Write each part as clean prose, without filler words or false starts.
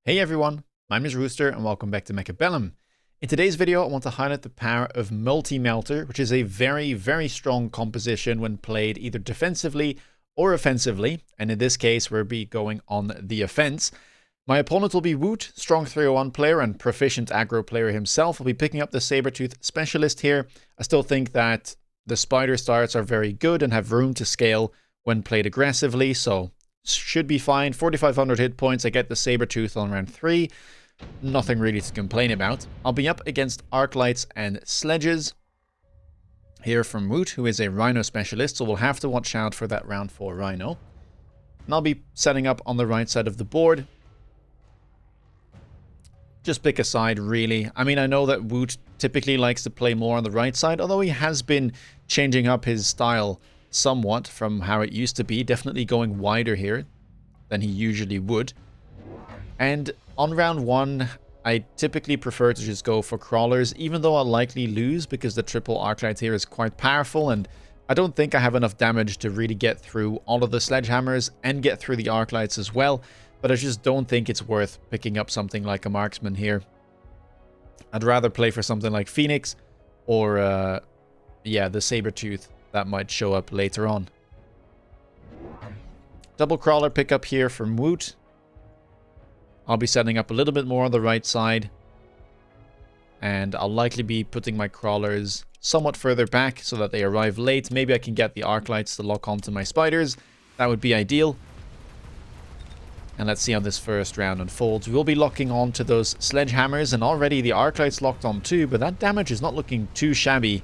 Hey everyone, my name is Rooster and welcome back to Mechabellum. In today's video I want to highlight the power of Multi-Melter, which is a very strong composition when played either defensively or offensively, and in this case we'll be going on the offense. My opponent will be Woot, strong 301 player and proficient aggro player himself. I'll be picking up the Sabertooth Specialist here. I still think that the Spider starts are very good and have room to scale when played aggressively, so should be fine. 4,500 hit points. I get the Sabertooth on round 3. Nothing really to complain about. I'll be up against Arclights and Sledges here from Woot, who is a Rhino specialist, so we'll have to watch out for that round 4 Rhino. And I'll be setting up on the right side of the board. Just pick a side, really. I mean, I know that Woot typically likes to play more on the right side, although he has been changing up his style somewhat from how it used to be, definitely going wider here than he usually would. And on round 1, I typically prefer to just go for crawlers, even though I'll likely lose because the triple Arclight here is quite powerful, and I don't think I have enough damage to really get through all of the Sledgehammers and get through the Arclights as well, but I just don't think it's worth picking up something like a Marksman here. I'd rather play for something like Phoenix or, yeah, the Sabertooth. That might show up later on. Double crawler pickup here from Woot. I'll be setting up a little bit more on the right side. And I'll likely be putting my crawlers somewhat further back so that they arrive late. Maybe I can get the Arclights to lock onto my spiders. That would be ideal. And let's see how this first round unfolds. We will be locking on to those Sledgehammers, and already the Arclights locked on too, but that damage is not looking too shabby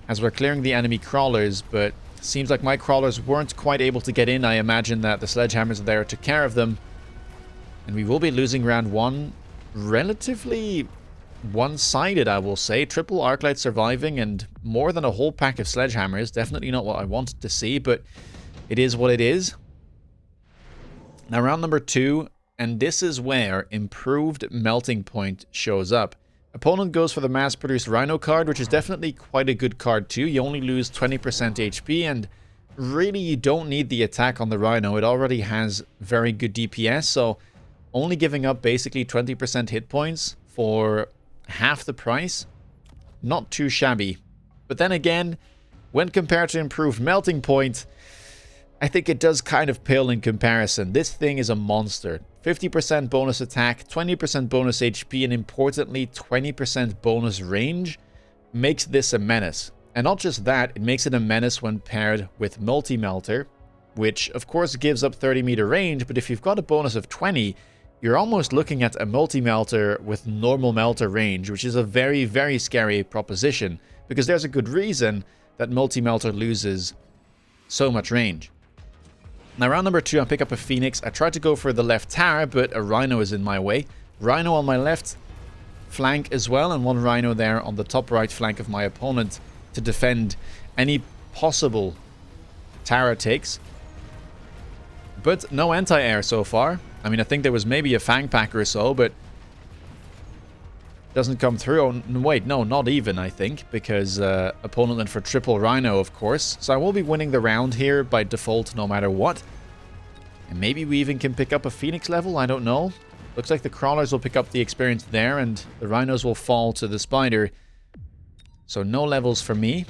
as we're clearing the enemy crawlers, but seems like my crawlers weren't quite able to get in. I imagine that the Sledgehammers are there to took care of them. And we will be losing round 1 relatively one-sided, I will say. Triple Arclight surviving and more than a whole pack of Sledgehammers. Definitely not what I wanted to see, but it is what it is. Now round number 2, and this is where improved melting point shows up. Opponent goes for the mass-produced Rhino card, which is definitely quite a good card too. You only lose 20% HP, and really you don't need the attack on the Rhino. It already has very good DPS, so only giving up basically 20% hit points for half the price, not too shabby. But then again, when compared to improved melting point, I think it does kind of pale in comparison. This thing is a monster. 50% bonus attack, 20% bonus HP, and importantly 20% bonus range makes this a menace. And not just that, it makes it a menace when paired with Multi-Melter, which of course gives up 30 meter range, but if you've got a bonus of 20, you're almost looking at a Multi-Melter with normal melter range, which is a very scary proposition, because there's a good reason that Multi-Melter loses so much range. Now round number 2, I pick up a Phoenix. I tried to go for the left tower, but a Rhino is in my way. Rhino on my left flank as well, and one Rhino there on the top right flank of my opponent to defend any possible tower takes. But no anti-air so far. I mean, I think there was maybe a Fang Packer or so, but doesn't come through. Oh, wait, no, not even, I think, because opponent went for triple Rhino, of course. So I will be winning the round here by default no matter what. And maybe we even can pick up a Phoenix level, I don't know. Looks like the Crawlers will pick up the experience there, and the Rhinos will fall to the Spider. So no levels for me.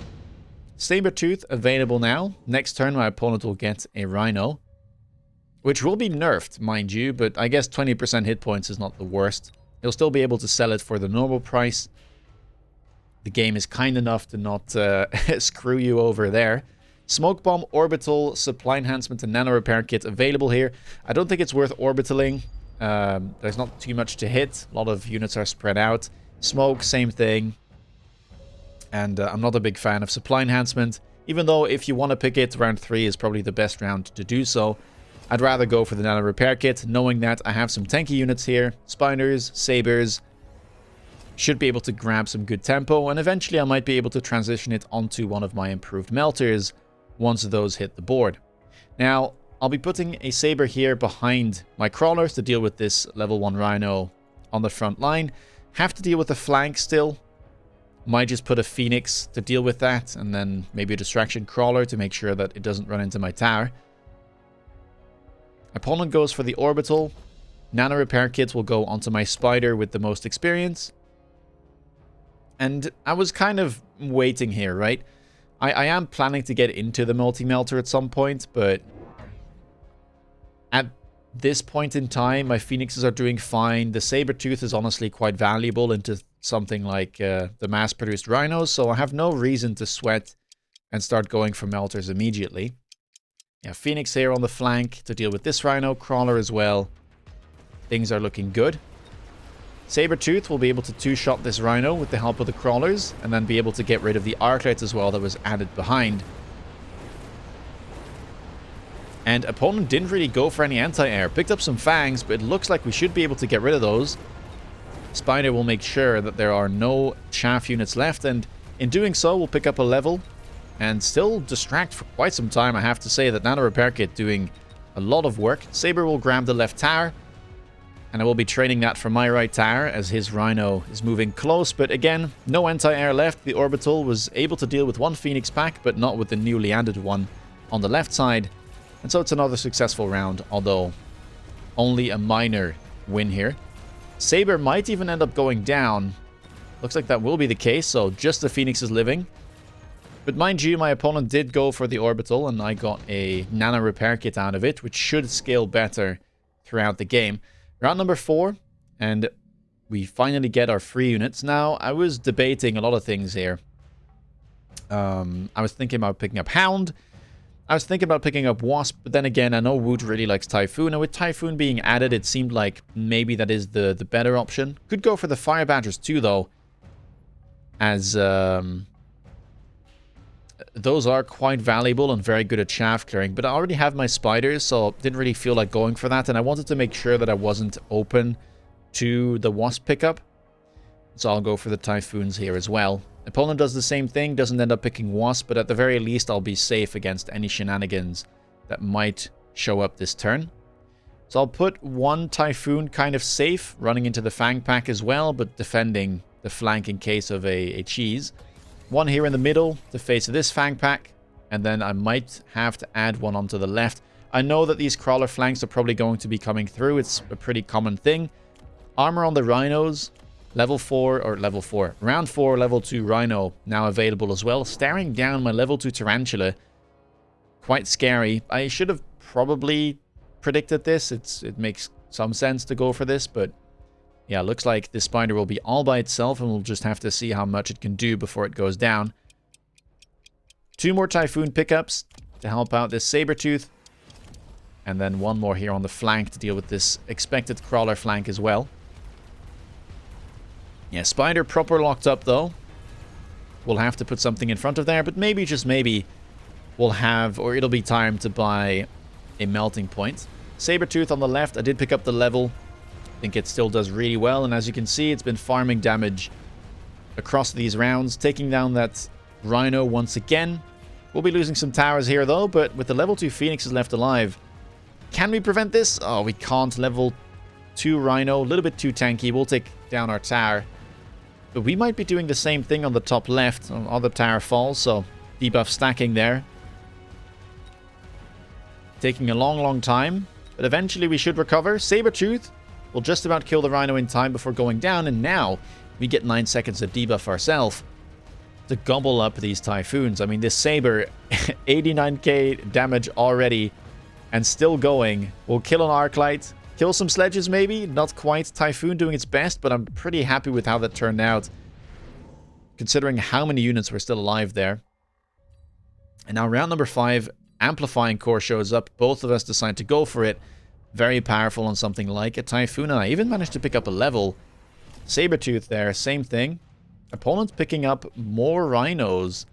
Sabertooth available now. Next turn my opponent will get a Rhino, which will be nerfed, mind you, but I guess 20% hit points is not the worst. You'll still be able to sell it for the normal price. The game is kind enough to not screw you over there. Smoke Bomb, Orbital, Supply Enhancement, and Nano Repair Kit available here. I don't think it's worth orbitaling. There's not too much to hit. A lot of units are spread out. Smoke, same thing. And I'm not a big fan of Supply Enhancement. Even though if you want to pick it, round 3 is probably the best round to do so. I'd rather go for the Nano Repair Kit, knowing that I have some tanky units here. Spiders, Sabers. Should be able to grab some good tempo, and eventually I might be able to transition it onto one of my improved melters once those hit the board. Now, I'll be putting a Saber here behind my crawlers to deal with this level 1 Rhino on the front line. Have to deal with the flank still. Might just put a Phoenix to deal with that, and then maybe a distraction crawler to make sure that it doesn't run into my tower. Opponent goes for the orbital. Nano repair kits will go onto my spider with the most experience. And I was kind of waiting here, right? I am planning to get into the multi-melter at some point, but at this point in time, my phoenixes are doing fine. The saber-tooth is honestly quite valuable into something like the mass-produced rhinos, so I have no reason to sweat and start going for melters immediately. Yeah, phoenix here on the flank to deal with this rhino, crawler as well. Things are looking good. Saber-tooth will be able to two-shot this rhino with the help of the crawlers, and then be able to get rid of the arclights as well that was added behind. And opponent didn't really go for any anti-air. Picked up some fangs, but it looks like we should be able to get rid of those. Spider will make sure that there are no chaff units left, and in doing so, we'll pick up a level and still distract for quite some time. I have to say that Nano Repair Kit doing a lot of work. Saber will grab the left tower, and I will be training that for my right tower as his rhino is moving close. But again, no anti-air left. The orbital was able to deal with one phoenix pack, but not with the newly added one on the left side. And so it's another successful round, although only a minor win here. Saber might even end up going down. Looks like that will be the case, so just the phoenix is living. But mind you, my opponent did go for the orbital, and I got a nano repair kit out of it, which should scale better throughout the game. Round number 4, and we finally get our free units. Now, I was debating a lot of things here. I was thinking about picking up Hound. I was thinking about picking up Wasp, but then again, I know Woot really likes Typhoon, and with Typhoon being added, it seemed like maybe that is the better option. Could go for the Fire Badgers too, though, as those are quite valuable and very good at chaff clearing, but I already have my spiders, so didn't really feel like going for that, and I wanted to make sure that I wasn't open to the Wasp pickup, so I'll go for the Typhoons here as well. Opponent does the same thing, doesn't end up picking Wasp, but at the very least I'll be safe against any shenanigans that might show up this turn. So I'll put one Typhoon kind of safe, running into the Fang pack as well, but defending the flank in case of a cheese. One here in the middle to face this Fang pack, and then I might have to add one onto the left. I know that these crawler flanks are probably going to be coming through. It's a pretty common thing. Armor on the rhinos, round 4, level 2 rhino now available as well. Staring down my level 2 tarantula. Quite scary. I should have probably predicted this. It makes some sense to go for this, but yeah, looks like this spider will be all by itself, and we'll just have to see how much it can do before it goes down. 2 more Typhoon pickups to help out this Saber-tooth. And then 1 more here on the flank to deal with this expected crawler flank as well. Yeah, spider proper locked up though. We'll have to put something in front of there, but maybe, just maybe, we'll have, or it'll be time to buy a melting point. Saber-tooth on the left, I did pick up the level. I think it still does really well, and as you can see, it's been farming damage across these rounds, taking down that rhino once again. We'll be losing some towers here though, but with the level 2 phoenixes left alive, can we prevent this? Oh, we can't. Level 2 rhino, a little bit too tanky. We'll take down our tower, but we might be doing the same thing on the top left. Other tower falls, so debuff stacking there. Taking a long time, but eventually we should recover. Saber-tooth will just about kill the rhino in time before going down, and now we get 9 seconds of debuff ourselves to gobble up these Typhoons. I mean, this Saber, 89k damage already, and still going. We'll kill an Arclight, kill some sledges maybe, not quite. Typhoon doing its best, but I'm pretty happy with how that turned out, considering how many units were still alive there. And now round number 5, Amplifying Core shows up. Both of us decide to go for it. Very powerful on something like a Typhoon, and I even managed to pick up a level. Saber-tooth there, same thing. Opponent's picking up more rhinos,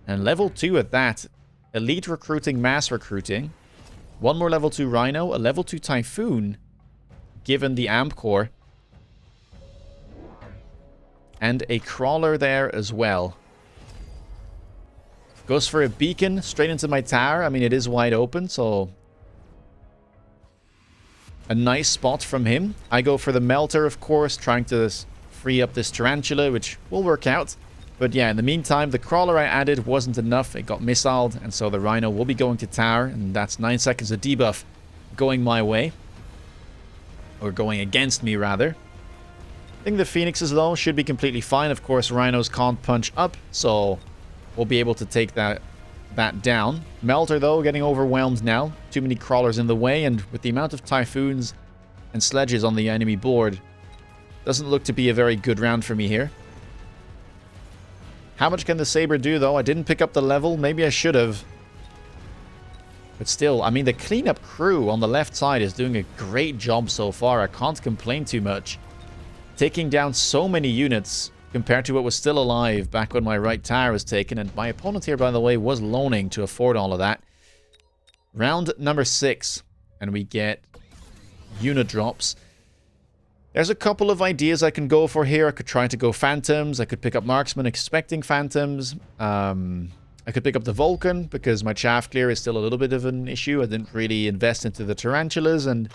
and level 2 at that. Elite recruiting, mass recruiting. 1 more level 2 rhino, a level 2 Typhoon, given the amp core. And a crawler there as well. Goes for a beacon straight into my tower. I mean, it is wide open, so a nice spot from him. I go for the Melter, of course, trying to free up this tarantula, which will work out. But yeah, in the meantime, the crawler I added wasn't enough. It got missiled, and so the rhino will be going to tower, and that's 9 seconds of debuff going my way. Or going against me, rather. I think the Phoenixes, though, should be completely fine. Of course, Rhinos can't punch up, so we'll be able to take that down. Melter, though, getting overwhelmed now. Too many crawlers in the way, and with the amount of Typhoons and sledges on the enemy board, doesn't look to be a very good round for me here. How much can the Saber do, though? I didn't pick up the level. Maybe I should have. But still, I mean, the cleanup crew on the left side is doing a great job so far. I can't complain too much. Taking down so many units compared to what was still alive back when my right tower was taken. And my opponent here, by the way, was loaning to afford all of that. Round number 6. And we get unit drops. There's a couple of ideas I can go for here. I could try to go Phantoms. I could pick up Marksman expecting Phantoms. I could pick up the Vulcan because my Chaff clear is still a little bit of an issue. I didn't really invest into the Tarantulas, and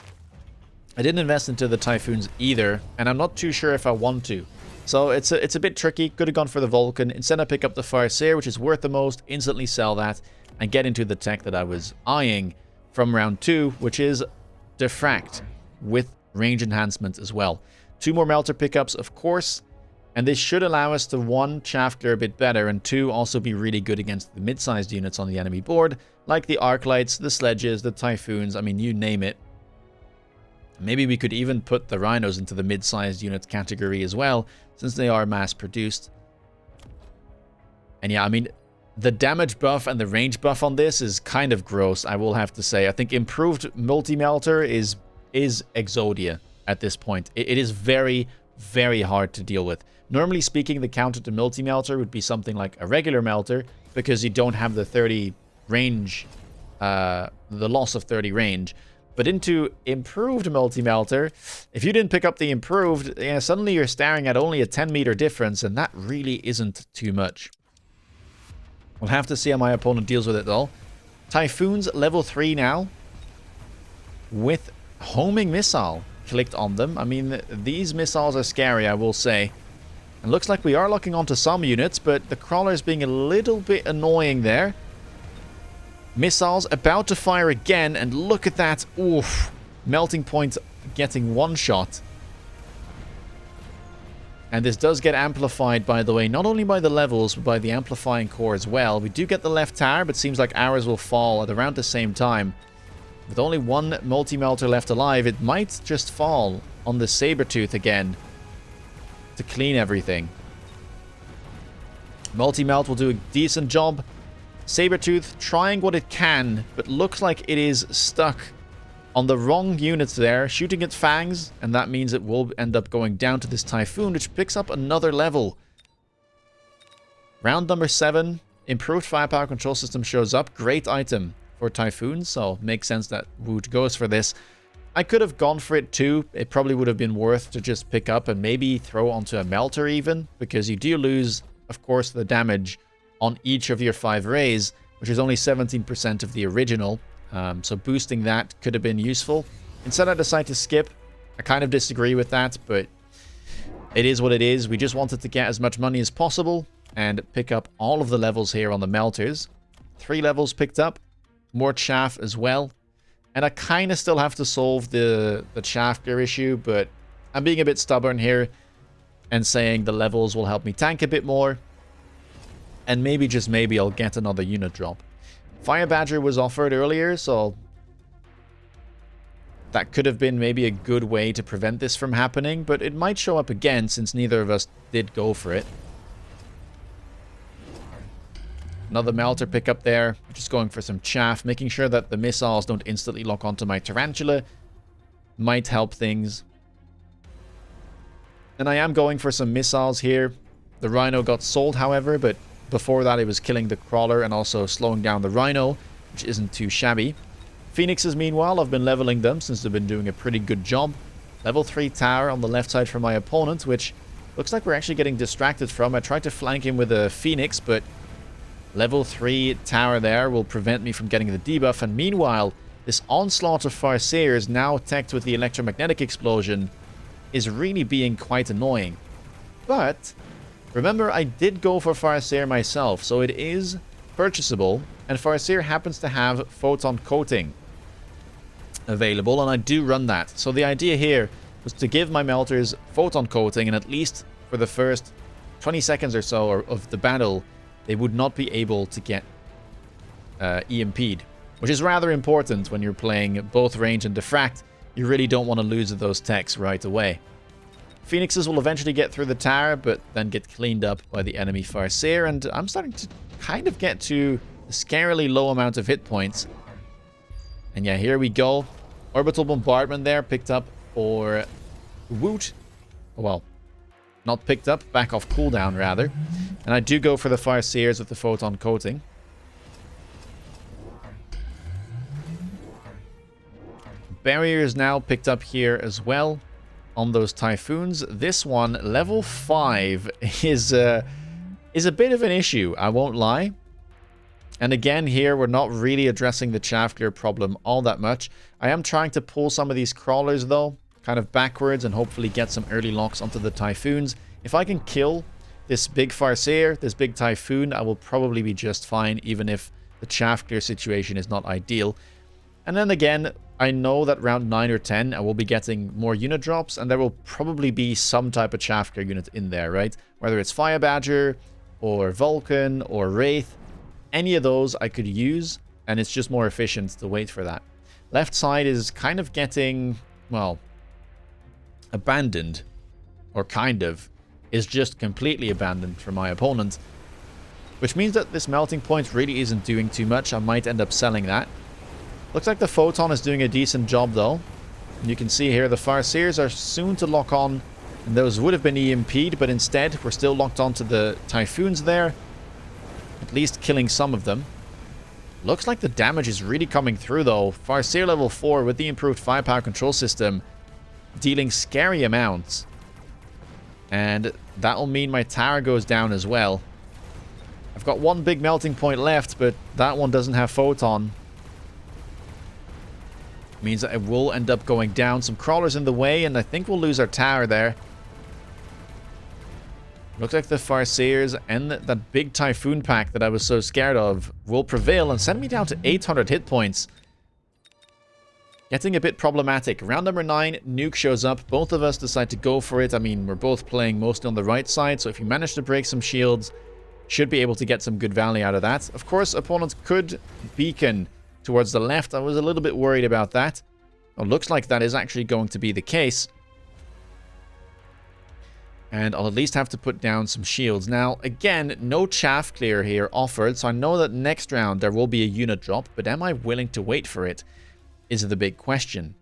I didn't invest into the Typhoons either, and I'm not too sure if I want to. So it's a bit tricky. Could have gone for the Vulcan. Instead I pick up the Farseer, which is worth the most, instantly sell that, and get into the tech that I was eyeing from round 2, which is Diffract with range enhancement as well. 2 more Melter pickups, of course. And this should allow us to, 1, chaff clear a bit better, and 2, also be really good against the mid-sized units on the enemy board, like the Arclights, the Sledges, the Typhoons, I mean, you name it. Maybe we could even put the Rhinos into the mid-sized units category as well, since they are mass-produced. And yeah, I mean, the damage buff and the range buff on this is kind of gross, I will have to say. I think improved multi-melter is Exodia at this point. It is very, very hard to deal with. Normally speaking, the counter to multi-melter would be something like a regular melter, because you don't have the 30 range, the loss of 30 range. But into improved multi-melter, if you didn't pick up the improved, yeah, suddenly you're staring at only a 10-meter difference, and that really isn't too much. We'll have to see how my opponent deals with it, though. Typhoons, level 3 now, with homing missile clicked on them. I mean, these missiles are scary, I will say. It looks like we are locking onto some units, but the crawlers being a little bit annoying there. Missiles about to fire again, and look at that. Oof. Melting point getting 1 shot. And this does get amplified, by the way, not only by the levels, but by the amplifying core as well. We do get the left tower, but seems like ours will fall at around the same time. With only 1 multi-melter left alive, it might just fall on the Sabertooth again to clean everything. Multi-melt will do a decent job. Sabertooth trying what it can, but looks like it is stuck on the wrong units there, shooting its fangs, and that means it will end up going down to this Typhoon, which picks up another level. Round number 7, improved firepower control system shows up. Great item for Typhoon, so makes sense that Woot goes for this. I could have gone for it too. It probably would have been worth to just pick up and maybe throw onto a Melter even, because you do lose, of course, the damage on each of your 5 rays, which is only 17% of the original. So boosting that could have been useful. Instead, I decided to skip. I kind of disagree with that, but it is what it is. We just wanted to get as much money as possible and pick up all of the levels here on the Melters. 3 levels picked up. More chaff as well. And I kind of still have to solve the chaff gear issue, but I'm being a bit stubborn here and saying the levels will help me tank a bit more. And maybe, just maybe, I'll get another unit drop. Fire Badger was offered earlier, so that could have been maybe a good way to prevent this from happening, but it might show up again since neither of us did go for it. Another Melter pickup there, just going for some chaff, making sure that the missiles don't instantly lock onto my Tarantula might help things. And I am going for some missiles here. The Rhino got sold, however, but before that it was killing the Crawler and also slowing down the Rhino, which isn't too shabby. Phoenixes, meanwhile, I've been leveling them since they've been doing a pretty good job. Level 3 tower on the left side for my opponent, which looks like we're actually getting distracted from. I tried to flank him with a Phoenix, but level 3 tower there will prevent me from getting the debuff. And meanwhile, this onslaught of Farseers, now teched with the electromagnetic explosion, is really being quite annoying. But remember, I did go for Farseer myself, so it is purchasable, and Farseer happens to have photon coating. available, and I do run that. So the idea here was to give my melters photon coating, and at least for the first 20 seconds or so of the battle, they would not be able to get EMP'd, which is rather important when you're playing both range and diffract. You really don't want to lose those techs right away. Phoenixes will eventually get through the tower, but then get cleaned up by the enemy Farseer, and I'm starting to kind of get to a scarily low amount of hit points. And yeah, here we go. Orbital bombardment there, picked up for Woot. Well, not picked up, back off cooldown rather. And I do go for the Farseers with the photon coating. Barrier is now picked up here as well on those Typhoons. This one, level 5, is a bit of an issue, I won't lie. And again, here, we're not really addressing the chaff clear problem all that much. I am trying to pull some of these crawlers, though, kind of backwards, and hopefully get some early locks onto the Typhoons. If I can kill this big Farseer, this big Typhoon, I will probably be just fine, even if the chaff clear situation is not ideal. And then again, I know that round 9 or 10, I will be getting more unit drops, and there will probably be some type of chaff clear unit in there, right? Whether it's Fire Badger, or Vulcan, or Wraith. Any of those I could use, and it's just more efficient to wait for that. Left side is kind of getting, well, abandoned, or kind of, is just completely abandoned for my opponent. Which means that this melting point really isn't doing too much. I might end up selling that. Looks like the Photon is doing a decent job though. And you can see here the Farseers are soon to lock on, and those would have been EMP'd, but instead we're still locked onto the Typhoons there. At least killing some of them. Looks like the damage is really coming through though. Farseer level 4 with the improved firepower control system, dealing scary amounts. And that will mean my tower goes down as well. I've got one big melting point left, but that one doesn't have photon. Means that it will end up going down. Some crawlers in the way, and I think we'll lose our tower there. Looks like the Farseers and that big Typhoon pack that I was so scared of will prevail and send me down to 800 hit points. Getting a bit problematic. Round number 9, Nuke shows up. Both of us decide to go for it. I mean, we're both playing mostly on the right side, so if you manage to break some shields, should be able to get some good value out of that. Of course, opponents could beacon towards the left. I was a little bit worried about that. Well, looks like that is actually going to be the case. And I'll at least have to put down some shields. Now, again, no chaff clear here offered, so I know that next round there will be a unit drop, but am I willing to wait for it, is the big question.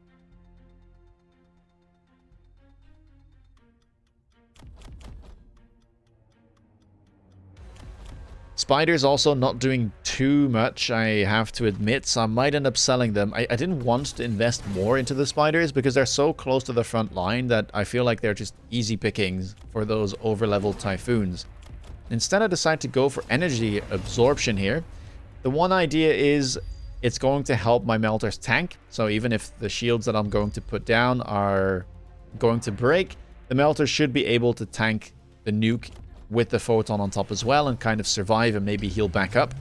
Spiders also not doing too much, I have to admit, so I might end up selling them. I didn't want to invest more into the spiders because they're so close to the front line that I feel like they're just easy pickings for those over-leveled Typhoons. Instead, I decided to go for energy absorption here. The one idea is it's going to help my melters tank, so even if the shields that I'm going to put down are going to break, the melters should be able to tank the nuke with the photon on top as well and kind of survive and maybe heal back up.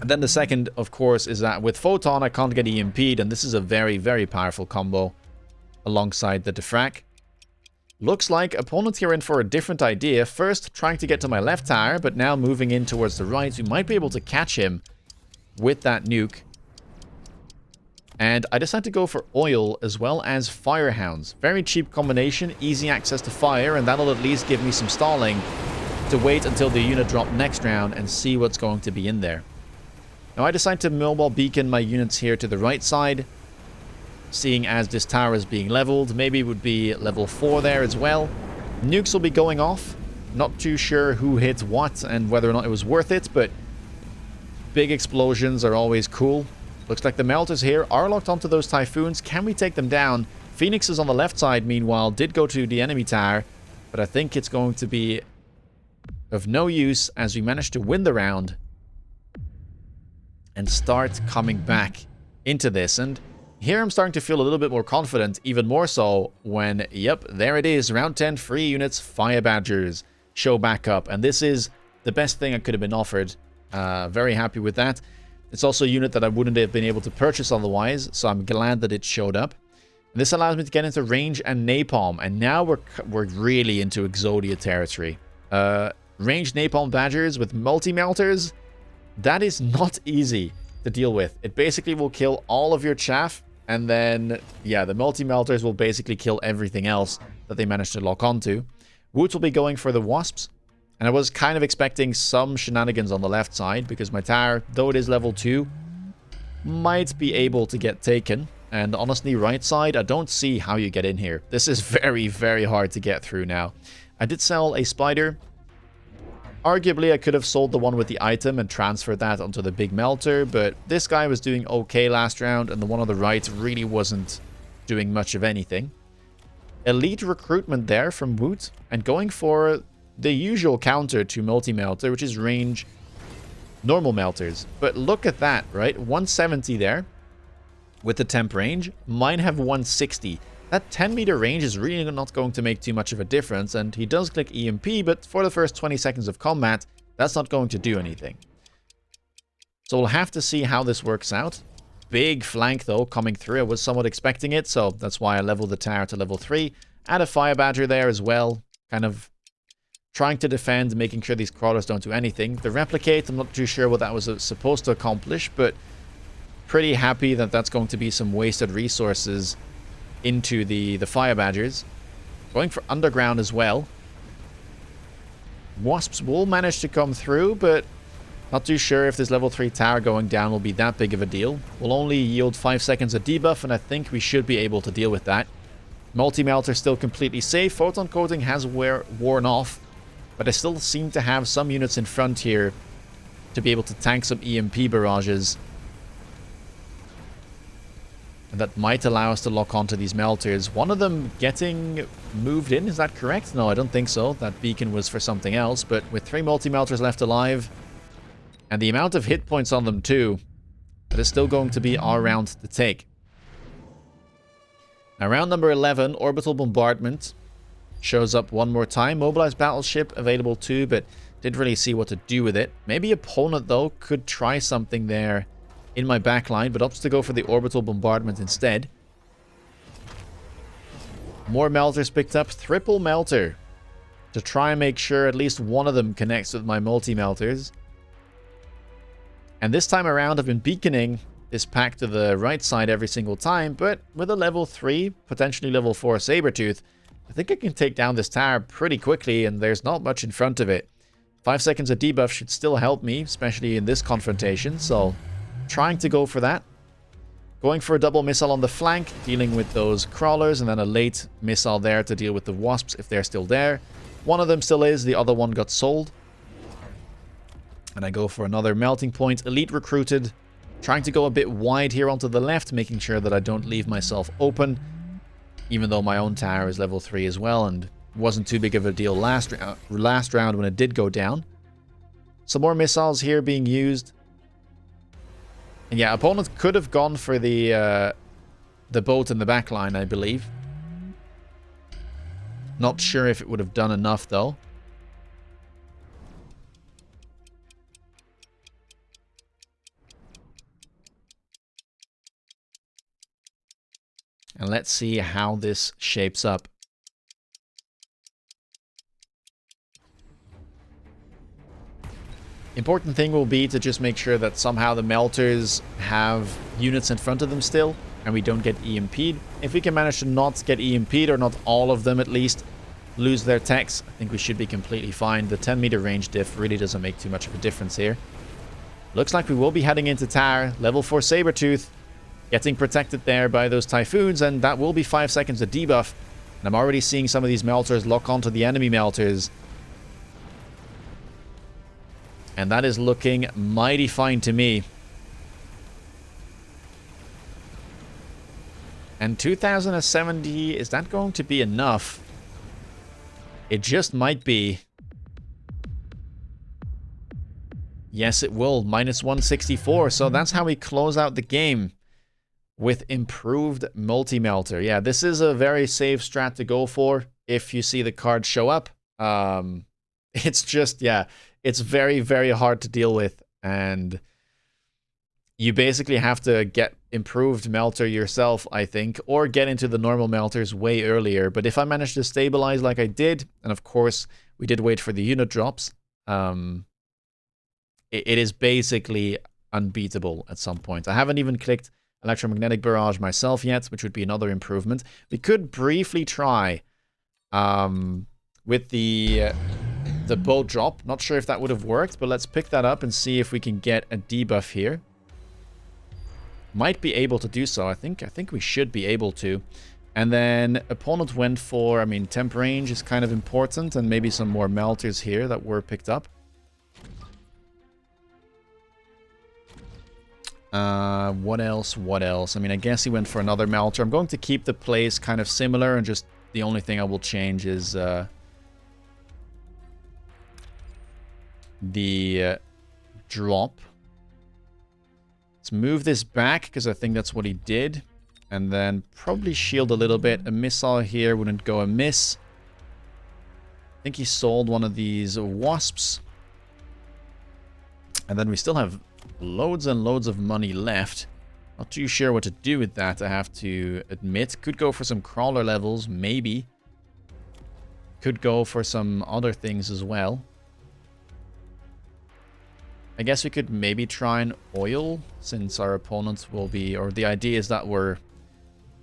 And then the second, of course, is that with photon I can't get EMP'd, and this is a very, very powerful combo alongside the diffract. Looks like opponents here are in for a different idea. First trying to get to my left tower, but now moving in towards the right. We might be able to catch him with that nuke. And I decided to go for oil as well as firehounds. Very cheap combination, easy access to fire, and that'll at least give me some stalling to wait until the unit drop next round and see what's going to be in there. Now I decided to mobile beacon my units here to the right side, seeing as this tower is being leveled. Maybe it would be level 4 there as well. Nukes will be going off. Not too sure who hit what and whether or not it was worth it, but big explosions are always cool. Looks like the melters here are locked onto those Typhoons. Can we take them down? Phoenixes on the left side, meanwhile, did go to the enemy tower, but I think it's going to be of no use as we manage to win the round and start coming back into this. And here I'm starting to feel a little bit more confident, even more so when, yep, there it is, round 10, 3 units, Fire Badgers show back up. And this is the best thing I could have been offered. Very happy with that. It's also a unit that I wouldn't have been able to purchase otherwise, so I'm glad that it showed up. And this allows me to get into range and napalm, and now we're really into Exodia territory. Ranged napalm badgers with multi-melters, that is not easy to deal with. It basically will kill all of your chaff, and then, yeah, the multi-melters will basically kill everything else that they manage to lock onto. Woods will be going for the wasps, and I was kind of expecting some shenanigans on the left side, because my tower, though it is level 2, might be able to get taken. And honestly, right side, I don't see how you get in here. This is very, very hard to get through now. I did sell a spider. Arguably, I could have sold the one with the item and transferred that onto the big melter, but this guy was doing okay last round, and the one on the right really wasn't doing much of anything. Elite recruitment there from Woot, and going for the usual counter to multi-melter, which is range normal melters. But look at that, right? 170 there with the temp range. Mine have 160. That 10-meter range is really not going to make too much of a difference, and he does click EMP, but for the first 20 seconds of combat, that's not going to do anything. So we'll have to see how this works out. Big flank, though, coming through. I was somewhat expecting it, so that's why I leveled the tower to level 3. Add a fire badger there as well, kind of trying to defend, making sure these crawlers don't do anything. The replicate, I'm not too sure what that was supposed to accomplish, but pretty happy that that's going to be some wasted resources into the fire badgers. Going for underground as well. Wasps will manage to come through, but not too sure if this level 3 tower going down will be that big of a deal. Will only yield 5 seconds of debuff, and I think we should be able to deal with that. Multi-melter still completely safe. Photon coating has worn off, but I still seem to have some units in front here to be able to tank some EMP barrages. And that might allow us to lock onto these melters. One of them getting moved in, is that correct? No, I don't think so. That beacon was for something else, but with 3 multi-melters left alive, and the amount of hit points on them too, that is still going to be our round to take. Now, round number 11, Orbital Bombardment, shows up one more time. Mobilized Battleship available too, but didn't really see what to do with it. Maybe opponent, though, could try something there in my backline, but opts to go for the Orbital Bombardment instead. More melters picked up. Triple melter to try and make sure at least one of them connects with my multi-melters. And this time around, I've been beaconing this pack to the right side every single time, but with a level 3, potentially level 4 Sabertooth, I think I can take down this tower pretty quickly, and there's not much in front of it. 5 seconds of debuff should still help me, especially in this confrontation, so trying to go for that. Going for a double missile on the flank, dealing with those crawlers, and then a late missile there to deal with the wasps if they're still there. One of them still is, the other one got sold. And I go for another melting point. Elite recruited. Trying to go a bit wide here onto the left, making sure that I don't leave myself open. Even though my own tower is level 3 as well, and wasn't too big of a deal last round when it did go down. Some more missiles here being used. And yeah, opponents could have gone for the boat in the back line, I believe. Not sure if it would have done enough, though. And let's see how this shapes up. Important thing will be to just make sure that somehow the melters have units in front of them still, and we don't get EMP'd. If we can manage to not get EMP'd, or not all of them at least, lose their techs, I think we should be completely fine. The 10-meter range diff really doesn't make too much of a difference here. Looks like we will be heading into tower. Level 4 Sabertooth. Getting protected there by those Typhoons, and that will be 5 seconds of debuff. And I'm already seeing some of these melters lock onto the enemy melters. And that is looking mighty fine to me. And 2070, is that going to be enough? It just might be. Yes, it will. Minus 164. So that's how we close out the game. With improved multi-melter. Yeah, this is a very safe strat to go for if you see the card show up. It's just, yeah, it's very, very hard to deal with. And you basically have to get improved melter yourself, I think, or get into the normal melters way earlier. But if I manage to stabilize like I did, and of course we did wait for the unit drops, it is basically unbeatable at some point. I haven't even clicked electromagnetic barrage myself yet, which would be another improvement. We could briefly try with the boat drop. Not sure if that would have worked, but let's pick that up and see if we can get a debuff here. Might be able to do so. I think we should be able to. And then opponent went for, I mean, temp range is kind of important, and maybe some more melters here that were picked up. What else? What else? I mean, I guess he went for another melter. I'm going to keep the plays kind of similar, and just the only thing I will change is the drop. Let's move this back, because I think that's what he did. And then probably shield a little bit. A missile here wouldn't go amiss. I think he sold one of these wasps. And then we still have loads and loads of money left. Not too sure what to do with that, I have to admit. Could go for some crawler levels, maybe. Could go for some other things as well. I guess we could maybe try and oil, since our opponents will be, or the idea is that we're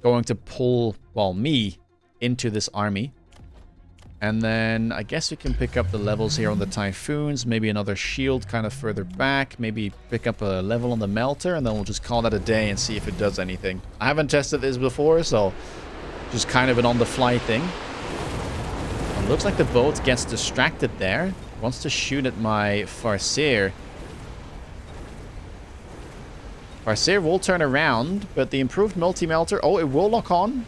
going to pull, well, me into this army. And then I guess we can pick up the levels here on the Typhoons, maybe another shield kind of further back, maybe pick up a level on the Melter, and then we'll just call that a day and see if it does anything. I haven't tested this before, so just kind of an on-the-fly thing. It looks like the boat gets distracted there. Wants to shoot at my Farseer. Farseer will turn around, but the improved multi-melter... Oh, it will lock on.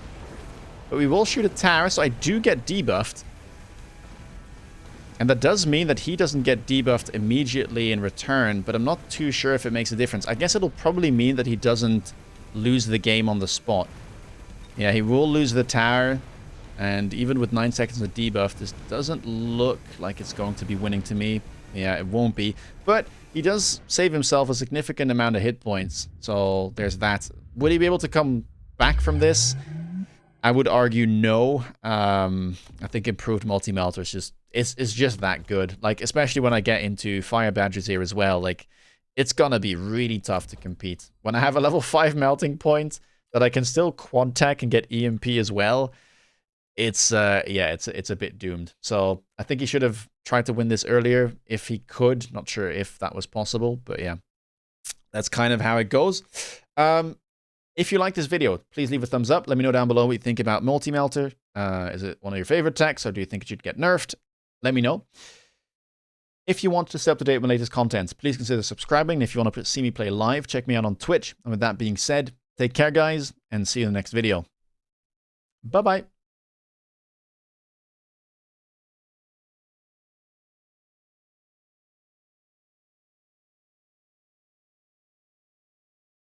But we will shoot a tower, so I do get debuffed. And that does mean that he doesn't get debuffed immediately in return, but I'm not too sure if it makes a difference. I guess it'll probably mean that he doesn't lose the game on the spot. Yeah, he will lose the tower, and even with 9 seconds of debuff, this doesn't look like it's going to be winning to me. Yeah, it won't be. But he does save himself a significant amount of hit points, so there's that. Would he be able to come back from this? I would argue no. I think improved multi-melter is just... It's just that good. Like, especially when I get into fire badges here as well. Like, it's gonna be really tough to compete. When I have a level 5 melting point that I can still quad tech and get EMP as well, it's yeah, it's a bit doomed. So I think he should have tried to win this earlier if he could. Not sure if that was possible, but yeah, that's kind of how it goes. If you like this video, please leave a thumbs up. Let me know down below what you think about multi-melter. Is it one of your favorite techs, or do you think it should get nerfed? Let me know. If you want to stay up to date with my latest content, please consider subscribing. If you want to see me play live, check me out on Twitch. And with that being said, take care, guys, and see you in the next video. Bye-bye.